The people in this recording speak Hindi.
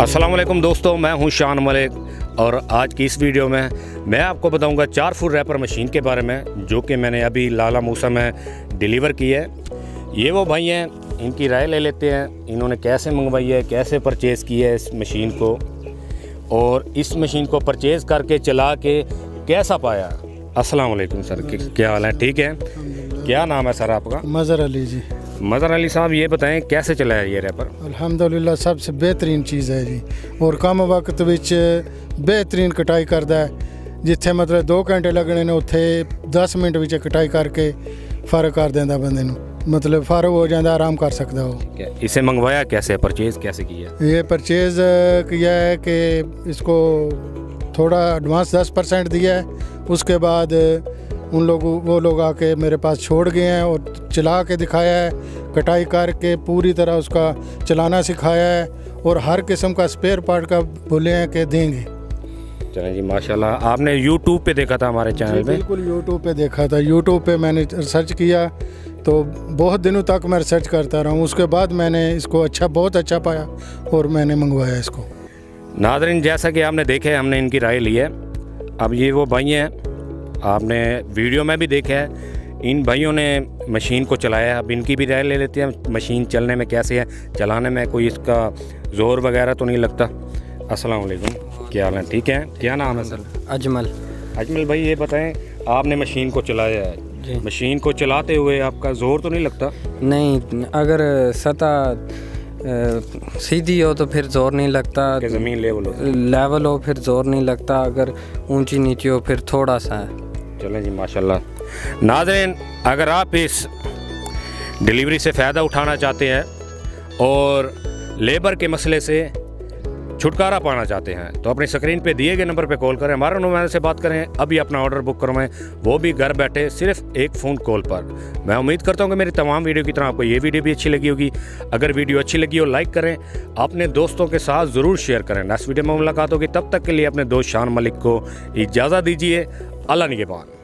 अस्सलाम वालेकुम दोस्तों, मैं हूं शांद और आज की इस वीडियो में मैं आपको बताऊंगा 4 फुट रैपर मशीन के बारे में जो कि मैंने अभी लाला मुसा में डिलीवर की है। ये वो भाई हैं, इनकी राय ले लेते हैं, इन्होंने कैसे मंगवाई है, कैसे परचेज़ की है इस मशीन को और इस मशीन को परचेज़ करके चला के कैसा पाया। अस्सलाम वालेकुम सर, क्या हाल है? ठीक है। क्या नाम है सर आपका? मज़र अली जी। मज़र अली साहब, ये बताएं कैसे चला है ये रैपर? अल्हम्दुलिल्लाह सबसे बेहतरीन चीज़ है जी और कम वक्त विच बेहतरीन कटाई करता है। जिथे मतलब 2 घंटे लगने ने उत्थे 10 मिनट विच कटाई करके फ़र्क कर देंदा बंदे नूं, मतलब फ़र्क हो जाता, आराम कर सकता हो। इसे मंगवाया कैसे, परचेज़ कैसे किया? ये परचेज़ किया है कि इसको थोड़ा एडवांस 10% दिया है, उसके बाद वो लोग आके मेरे पास छोड़ गए हैं और चला के दिखाया है, कटाई करके पूरी तरह उसका चलाना सिखाया है और हर किस्म का स्पेयर पार्ट का बोले हैं कि देंगे। चलें जी, माशाल्लाह। आपने यूट्यूब पे देखा था हमारे चैनल पे? बिल्कुल यूट्यूब पे देखा था। यूट्यूब पे मैंने रिसर्च किया तो बहुत दिनों तक मैं रिसर्च करता रहा हूँ, उसके बाद मैंने इसको बहुत अच्छा पाया और मैंने मंगवाया इसको। नाज़रीन, जैसा कि आपने देखा है, हमने इनकी राय ली है। अब ये वो भाई हैं, आपने वीडियो में भी देखा है, इन भाइयों ने मशीन को चलाया है। अब इनकी भी राय ले लेते हैं, मशीन चलने में कैसे है, चलाने में कोई इसका ज़ोर वगैरह तो नहीं लगता। अस्सलाम वालेकुम, क्या हाल है? ठीक है। क्या नाम है सर? अजमल। अजमल भाई, ये बताएं, आपने मशीन को चलाया है, मशीन को चलाते हुए आपका ज़ोर तो नहीं लगता? नहीं, अगर सतह सीधी हो तो फिर ज़ोर नहीं लगता, ज़मीन लेवल हो फिर ज़ोर नहीं लगता, अगर ऊंची नीची हो फिर थोड़ा सा है। चलें जी, माशाल्लाह। नाज़रीन, अगर आप इस डिलीवरी से फ़ायदा उठाना चाहते हैं और लेबर के मसले से छुटकारा पाना चाहते हैं तो अपनी स्क्रीन पे दिए गए नंबर पे कॉल करें, हमारे नुमाइंदे से बात करें, अभी अपना ऑर्डर बुक करवाएं, वो भी घर बैठे सिर्फ एक फ़ोन कॉल पर। मैं उम्मीद करता हूँ कि मेरी तमाम वीडियो की तरह आपको ये वीडियो भी अच्छी लगी होगी। अगर वीडियो अच्छी लगी हो लाइक करें, अपने दोस्तों के साथ ज़रूर शेयर करें। नेक्स्ट वीडियो में मुलाकात होगी, तब तक के लिए अपने दोस्त शान मलिक को इजाज़त दीजिए। अल्लाह निगहबान।